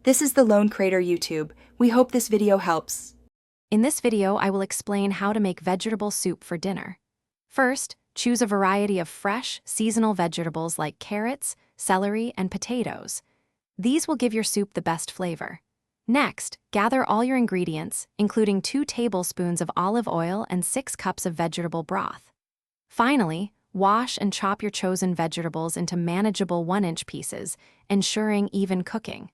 This is the Lone Crater YouTube. We hope this video helps. In this video, I will explain how to make vegetable soup for dinner. First, choose a variety of fresh, seasonal vegetables like carrots, celery, and potatoes. These will give your soup the best flavor. Next, gather all your ingredients, including 2 tablespoons of olive oil and 6 cups of vegetable broth. Finally, wash and chop your chosen vegetables into manageable 1-inch pieces, ensuring even cooking.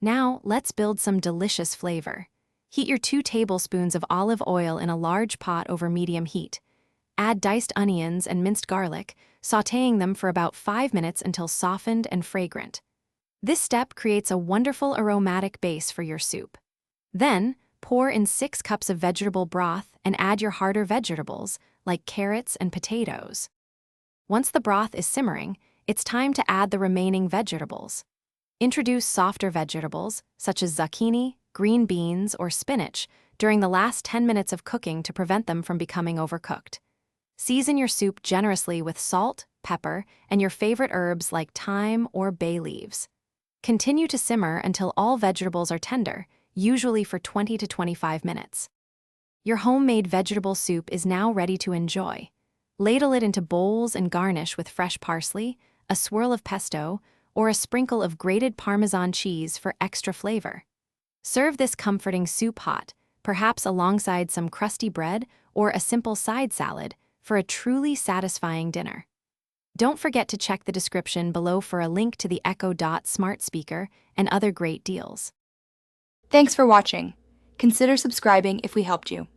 Now, let's build some delicious flavor. Heat your 2 tablespoons of olive oil in a large pot over medium heat. Add diced onions and minced garlic, sautéing them for about 5 minutes until softened and fragrant. This step creates a wonderful aromatic base for your soup. Then, pour in 6 cups of vegetable broth and add your harder vegetables, like carrots and potatoes. Once the broth is simmering, it's time to add the remaining vegetables. Introduce softer vegetables, such as zucchini, green beans, or spinach, during the last 10 minutes of cooking to prevent them from becoming overcooked. Season your soup generously with salt, pepper, and your favorite herbs like thyme or bay leaves. Continue to simmer until all vegetables are tender, usually for 20 to 25 minutes. Your homemade vegetable soup is now ready to enjoy. Ladle it into bowls and garnish with fresh parsley, a swirl of pesto, or a sprinkle of grated Parmesan cheese for extra flavor. Serve this comforting soup hot, perhaps alongside some crusty bread or a simple side salad, for a truly satisfying dinner. Don't forget to check the description below for a link to the Echo Dot smart speaker and other great deals. Thanks for watching. Consider subscribing if we helped you.